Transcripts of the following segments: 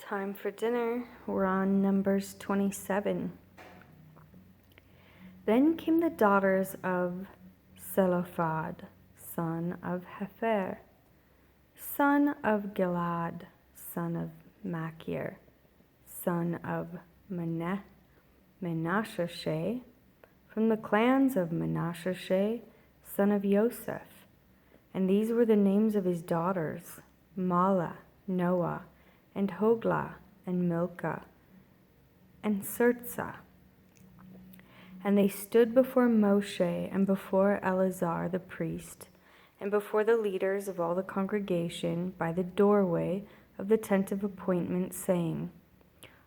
Time for dinner. We're on Numbers 27. Then came the daughters of Zelophehad, son of Hepher, son of Gilad, son of Machir, son of Menasheh, from the clans of Menasheh, son of Joseph. And these were the names of his daughters: Mahlah, Noah, and Hoglah, and Milcah, and Tirzah. And they stood before Moshe and before Eleazar the priest, and before the leaders of all the congregation by the doorway of the tent of appointment, saying,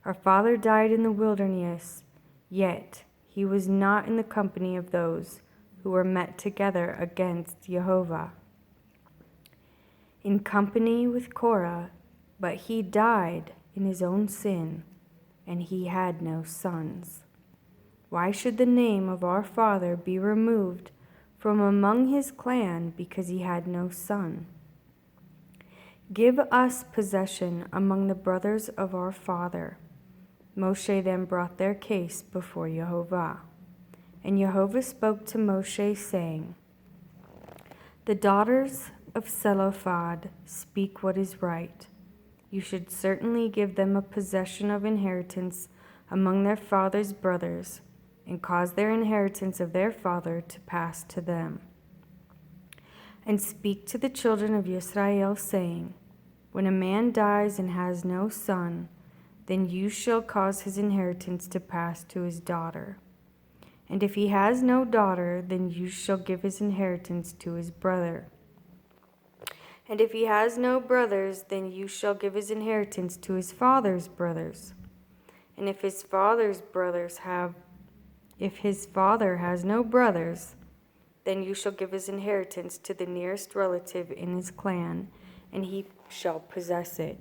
Our father died in the wilderness, yet he was not in the company of those who were met together against Jehovah, in company with Korah, but he died in his own sin, and he had no sons. Why should the name of our father be removed from among his clan because he had no son? Give us possession among the brothers of our father. Moshe then brought their case before Jehovah. And Jehovah spoke to Moshe, saying, The daughters of Zelophehad speak what is right. You should certainly give them a possession of inheritance among their father's brothers, and cause their inheritance of their father to pass to them. And speak to the children of Israel, saying, When a man dies and has no son, then you shall cause his inheritance to pass to his daughter. And if he has no daughter, then you shall give his inheritance to his brother. And if he has no brothers, then you shall give his inheritance to his father's brothers. And if his father has no brothers, then you shall give his inheritance to the nearest relative in his clan, and he shall possess it.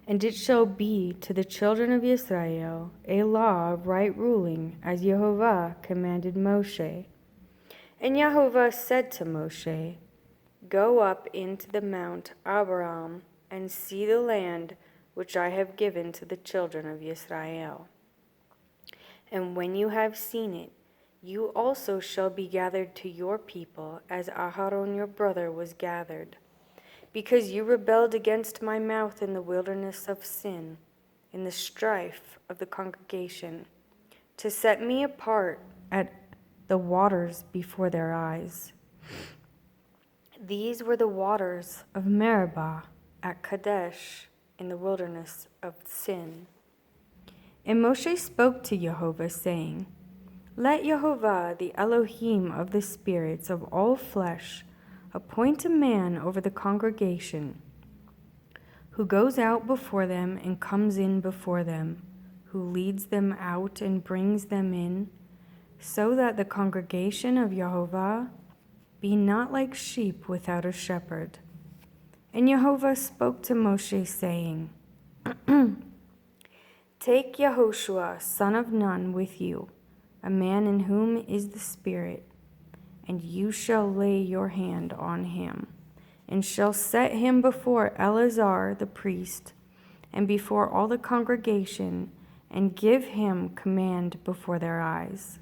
And it shall be to the children of Israel a law of right ruling, as Jehovah commanded Moshe. And Jehovah said to Moshe, Go up into the Mount Abraham, and see the land which I have given to the children of Israel. And when you have seen it, you also shall be gathered to your people, as Aharon your brother was gathered, because you rebelled against my mouth in the wilderness of sin, in the strife of the congregation, to set me apart at the waters before their eyes. These were the waters of Meribah at Kadesh in the wilderness of Sin. And Moshe spoke to Jehovah, saying, Let Jehovah, the Elohim of the spirits of all flesh, appoint a man over the congregation, who goes out before them and comes in before them, who leads them out and brings them in, so that the congregation of Jehovah be not like sheep without a shepherd. And Jehovah spoke to Moshe, saying, Take Yehoshua, son of Nun, with you, a man in whom is the Spirit, and you shall lay your hand on him, and shall set him before Eleazar the priest, and before all the congregation, and give him command before their eyes.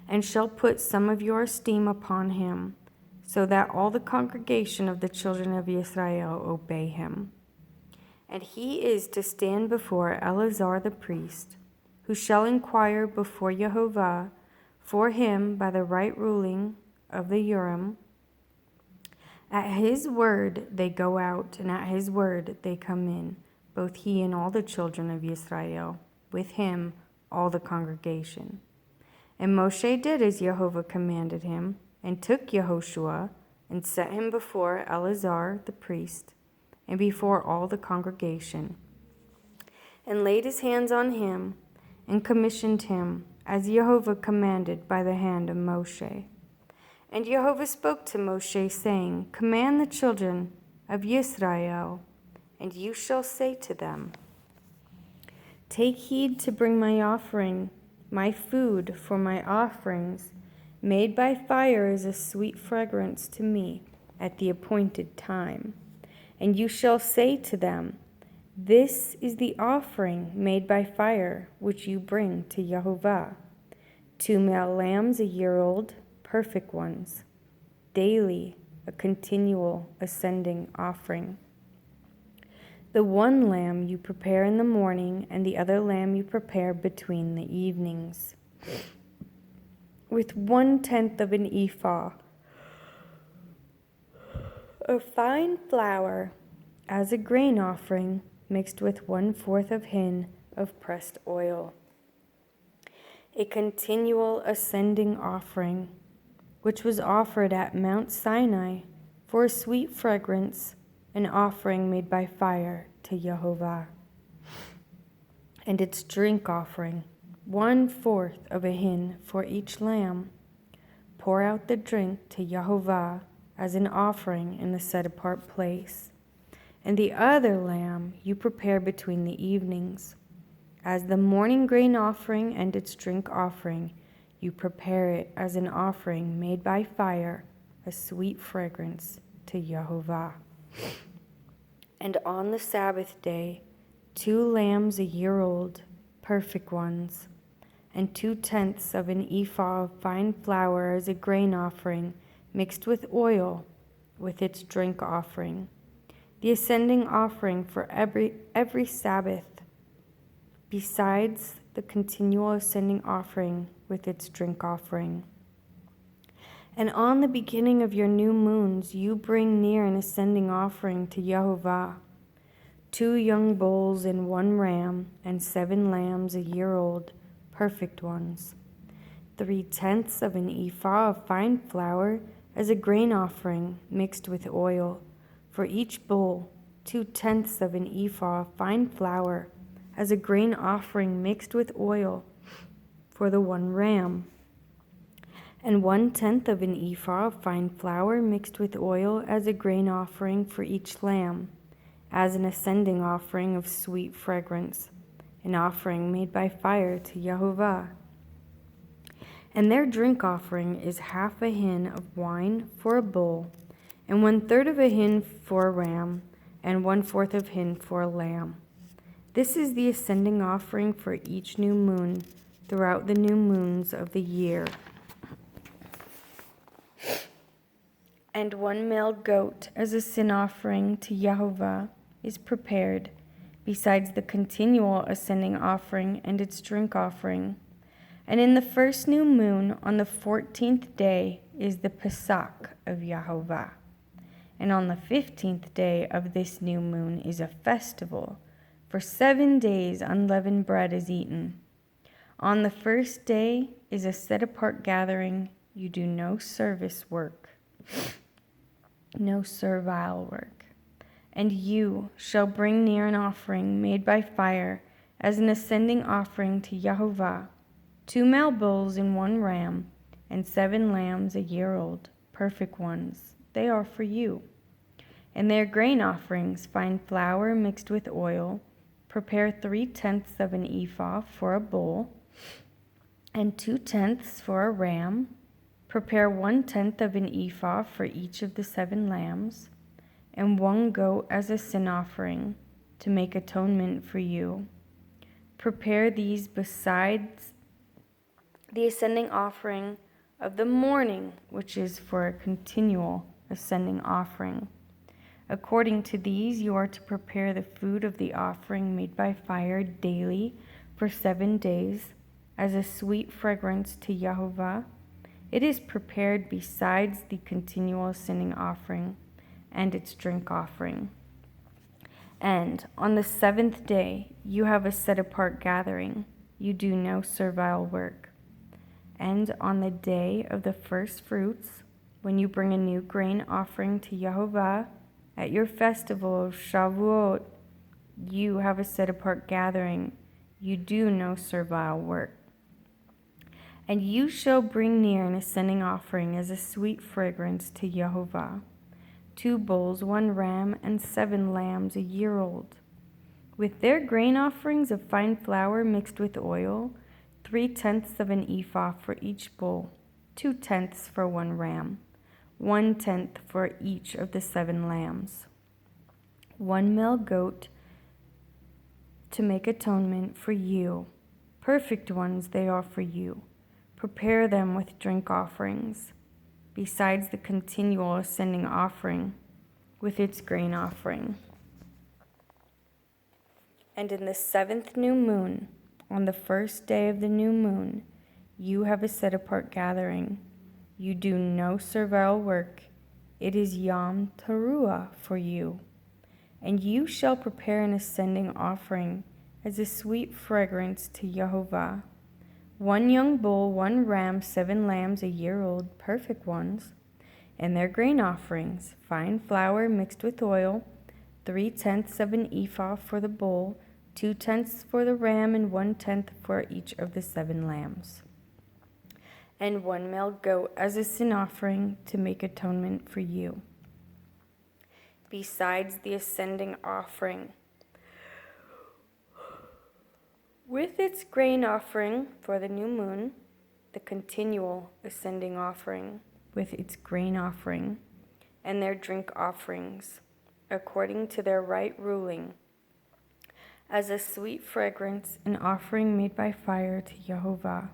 And shall put some of your esteem upon him, so that all the congregation of the children of Israel obey him. And he is to stand before Eleazar the priest, who shall inquire before Jehovah for him by the right ruling of the Urim. At his word they go out, and at his word they come in, both he and all the children of Israel, with him all the congregation. And Moshe did as Jehovah commanded him, and took Yehoshua, and set him before Eleazar the priest, and before all the congregation, and laid his hands on him, and commissioned him, as Jehovah commanded by the hand of Moshe. And Jehovah spoke to Moshe, saying, Command the children of Israel, and you shall say to them, Take heed to bring my offering, my food for my offerings, made by fire as a sweet fragrance to me at the appointed time. And you shall say to them, This is the offering made by fire, which you bring to Yehovah: 2 male lambs a year old, perfect ones, daily, a continual ascending offering. The one lamb you prepare in the morning, and the other lamb you prepare between the evenings, with 1/10 of an ephah of fine flour as a grain offering, mixed with 1/4 of hin of pressed oil. A continual ascending offering, which was offered at Mount Sinai for a sweet fragrance, an offering made by fire to Yehovah. And its drink offering, 1/4 of a hin for each lamb. Pour out the drink to Yehovah as an offering in the set-apart place. And the other lamb you prepare between the evenings. As the morning grain offering and its drink offering, you prepare it as an offering made by fire, a sweet fragrance to Yehovah. And on the Sabbath day, 2 lambs a year old, perfect ones, and 2/10 of an ephah of fine flour as a grain offering, mixed with oil, with its drink offering. The ascending offering for every Sabbath, besides the continual ascending offering with its drink offering. And on the beginning of your new moons, you bring near an ascending offering to Yehovah: 2 young bulls and 1 ram, and 7 lambs a year old, perfect ones. 3/10 of an ephah of fine flour as a grain offering, mixed with oil. For each bull, 2/10 of an ephah of fine flour as a grain offering mixed with oil. For the 1 ram, and 1/10 of an ephah of fine flour mixed with oil as a grain offering for each lamb, as an ascending offering of sweet fragrance, an offering made by fire to Yehovah. And their drink offering is 1/2 a hin of wine for a bull, and 1/3 of a hin for a ram, and 1/4 of hin for a lamb. This is the ascending offering for each new moon throughout the new moons of the year. And 1 male goat as a sin offering to Yehovah is prepared, besides the continual ascending offering and its drink offering. And in the first new moon, on the 14th day, is the Pesach of Yehovah. And on the 15th day of this new moon is a festival. For 7 days unleavened bread is eaten. On the first day is a set-apart gathering. You do no service work, no servile work. And you shall bring near an offering made by fire as an ascending offering to Yehovah: 2 male bulls and 1 ram, and 7 lambs a year old, perfect ones. They are for you. And their grain offerings, fine flour mixed with oil. Prepare 3/10 of an ephah for a bull, and 2/10 for a ram. Prepare 1/10 of an ephah for each of the 7 lambs, and 1 goat as a sin offering to make atonement for you. Prepare these besides the ascending offering of the morning, which is for a continual ascending offering. According to these, you are to prepare the food of the offering made by fire daily for 7 days as a sweet fragrance to Yehovah. It is prepared besides the continual ascending offering and its drink offering. And on the 7th day, you have a set-apart gathering. You do no servile work. And on the day of the first fruits, when you bring a new grain offering to Yehovah, at your festival of Shavuot, you have a set-apart gathering. You do no servile work. And you shall bring near an ascending offering as a sweet fragrance to Yehovah: 2 bulls, 1 ram, and 7 lambs a year old, with their grain offerings of fine flour mixed with oil, 3/10 of an ephah for each bull, 2/10 for 1 ram, 1/10 for each of the 7 lambs. 1 male goat to make atonement for you. Perfect ones they are for you. Prepare them with drink offerings, besides the continual ascending offering with its grain offering. And in the 7th new moon, on the 1st day of the new moon, you have a set apart gathering. You do no servile work. It is Yom Teruah for you. And you shall prepare an ascending offering as a sweet fragrance to Jehovah. 1 young bull, 1 ram, 7 lambs a year old, perfect ones, and their grain offerings, fine flour mixed with oil, 3/10 of an ephah for the bull, 2/10 for the ram, and 1/10 for each of the 7 lambs. And 1 male goat as a sin offering to make atonement for you. Besides the ascending offering, with its grain offering for the new moon, the continual ascending offering with its grain offering, and their drink offerings, according to their right ruling, as a sweet fragrance, an offering made by fire to Jehovah.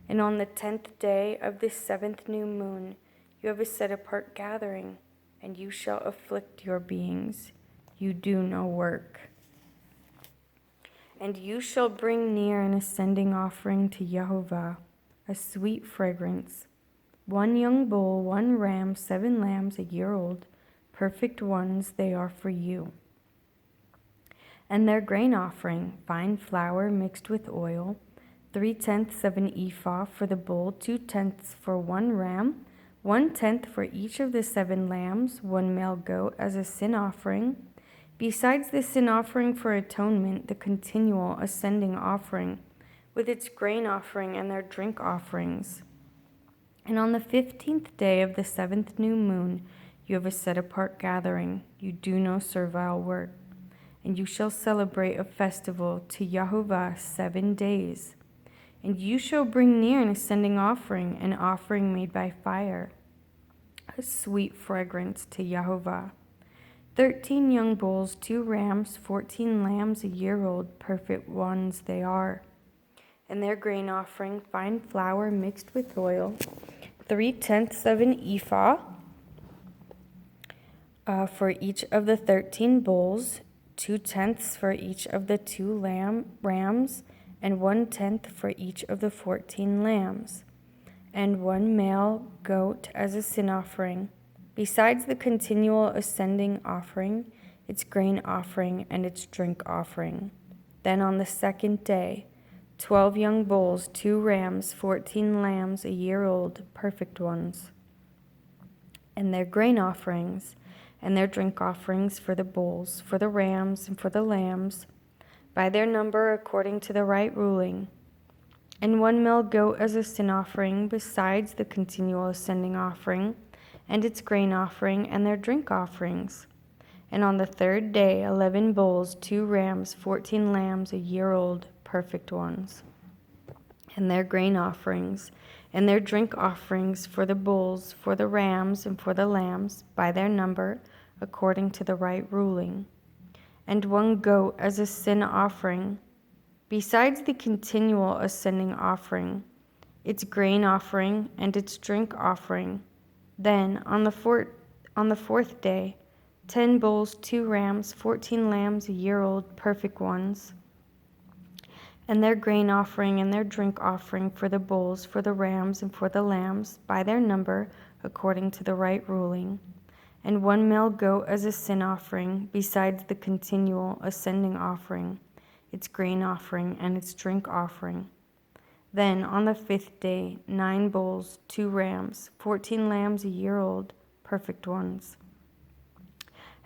And on the 10th day of this 7th new moon, you have a set apart gathering, and you shall afflict your beings. You do no work. And you shall bring near an ascending offering to Jehovah, a sweet fragrance, 1 young bull, 1 ram, 7 lambs a year old, perfect ones they are for you. And their grain offering, fine flour mixed with oil, 3/10 of an ephah for the bull, 2/10 for 1 ram, 1/10 for each of the 7 lambs, 1 male goat as a sin offering. Besides the sin offering for atonement, the continual ascending offering, with its grain offering and their drink offerings. And on the 15th day of the 7th new moon, you have a set apart gathering. You do no servile work. And you shall celebrate a festival to Jehovah 7 days. And you shall bring near an ascending offering, an offering made by fire, a sweet fragrance to Jehovah. 13 young bulls, 2 rams, 14 lambs a year old, perfect ones they are. And their grain offering, fine flour mixed with oil, 3/10 of an ephah for each of the 13 bulls, 2/10 for each of the 2 rams, and 1/10 for each of the 14 lambs, and 1 male goat as a sin offering, besides the continual ascending offering, its grain offering, and its drink offering. Then on the 2nd day, 12 young bulls, 2 rams, 14 lambs a year old, perfect ones, and their grain offerings, and their drink offerings for the bulls, for the rams, and for the lambs, by their number according to the right ruling, and 1 male goat as a sin offering, besides the continual ascending offering, and its grain offering, and their drink offerings. And on the 3rd day, 11 bulls, 2 rams, 14 lambs a year old, perfect ones, and their grain offerings, and their drink offerings for the bulls, for the rams, and for the lambs, by their number according to the right ruling. And 1 goat as a sin offering, besides the continual ascending offering, its grain offering, and its drink offering. Then on the 4th day, 10 bulls, 2 rams, 14 lambs a year old, perfect ones, and their grain offering and their drink offering for the bulls, for the rams, and for the lambs, by their number according to the right ruling. And 1 male goat as a sin offering, besides the continual ascending offering, its grain offering, and its drink offering. Then on the 5th day, 9 bulls, 2 rams, 14 lambs a year old, perfect ones,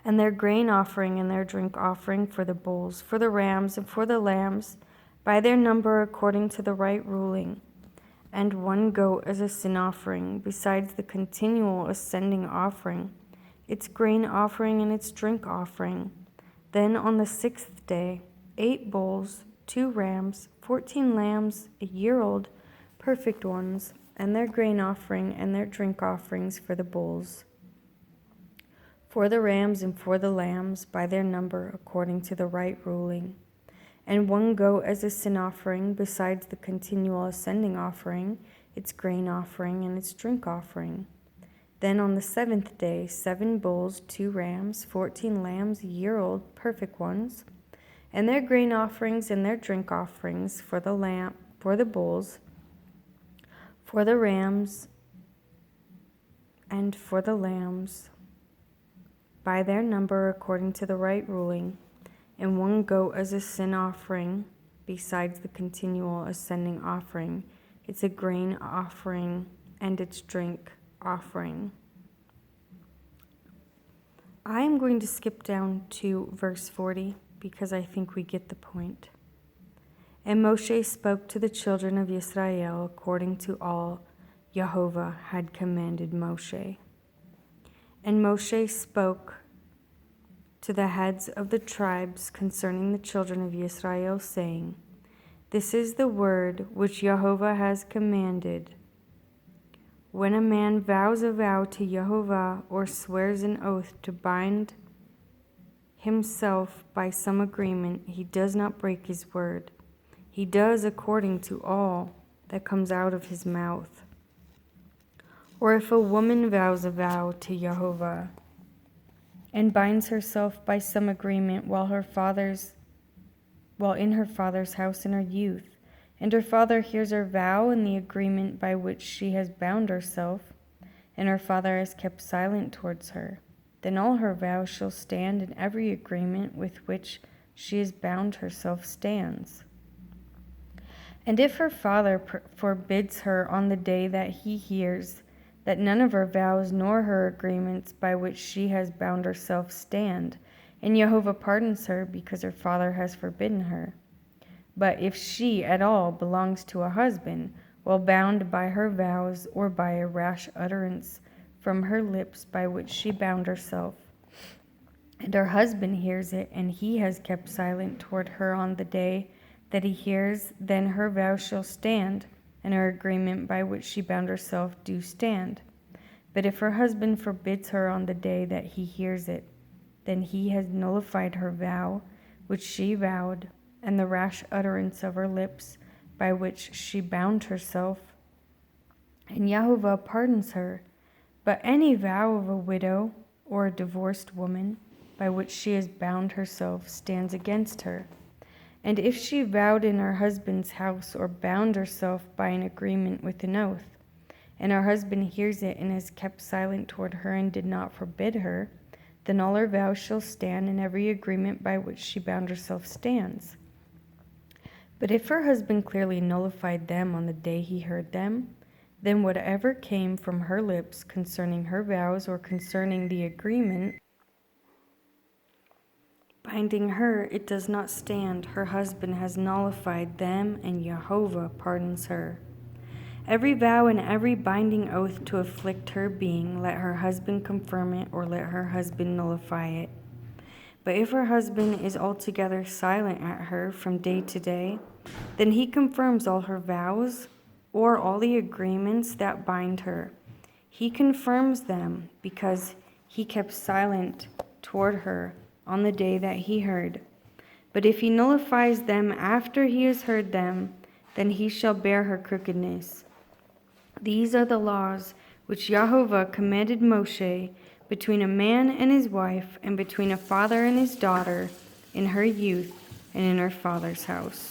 and their grain offering and their drink offering for the bulls, for the rams, and for the lambs, by their number according to the right ruling. And 1 goat as a sin offering, besides the continual ascending offering, its grain offering and its drink offering. Then on the 6th day, 8 bulls, 2 rams, 14 lambs a year old, perfect ones, and their grain offering and their drink offerings for the bulls, for the rams, and for the lambs, by their number according to the right ruling. and 1 goat as a sin offering, besides the continual ascending offering, its grain offering, and its drink offering. Then on the 7th day, 7 bulls, 2 rams, 14 lambs, a year old, perfect ones, and their grain offerings and their drink offerings for the bulls, for the rams, and for the lambs, by their number according to the right ruling, and 1 goat as a sin offering, besides the continual ascending offering, it's a grain offering and its drink offering. I am going to skip down to verse 40 because I think we get the point. And Moshe spoke to the children of Israel according to all Jehovah had commanded Moshe. And Moshe spoke to the heads of the tribes concerning the children of Israel, saying, This is the word which Jehovah has commanded. When a man vows a vow to Jehovah or swears an oath to bind himself by some agreement, he does not break his word. He does according to all that comes out of his mouth. Or if a woman vows a vow to Jehovah and binds herself by some agreement while in her father's house in her youth, and her father hears her vow and the agreement by which she has bound herself, and her father has kept silent towards her, then all her vows shall stand, and every agreement with which she has bound herself stands. And if her father forbids her on the day that he hears that none of her vows nor her agreements by which she has bound herself stand, and Jehovah pardons her because her father has forbidden her. But if she at all belongs to a husband, while bound by her vows or by a rash utterance from her lips by which she bound herself, and her husband hears it, and he has kept silent toward her on the day that he hears, then her vow shall stand, and her agreement by which she bound herself do stand. But if her husband forbids her on the day that he hears it, then he has nullified her vow which she vowed, and the rash utterance of her lips by which she bound herself, and Jehovah pardons her. But any vow of a widow or a divorced woman by which she has bound herself stands against her. And if she vowed in her husband's house or bound herself by an agreement with an oath, and her husband hears it and has kept silent toward her and did not forbid her, then all her vows shall stand, and every agreement by which she bound herself stands. But if her husband clearly nullified them on the day he heard them, then whatever came from her lips concerning her vows or concerning the agreement binding her, it does not stand. Her husband has nullified them, and Jehovah pardons her. Every vow and every binding oath to afflict her being, let her husband confirm it, or let her husband nullify it. But if her husband is altogether silent at her from day to day, then he confirms all her vows or all the agreements that bind her. He confirms them because he kept silent toward her on the day that he heard. But if he nullifies them after he has heard them, then he shall bear her crookedness. These are the laws which Jehovah commanded Moshe between a man and his wife, and between a father and his daughter in her youth and in her father's house.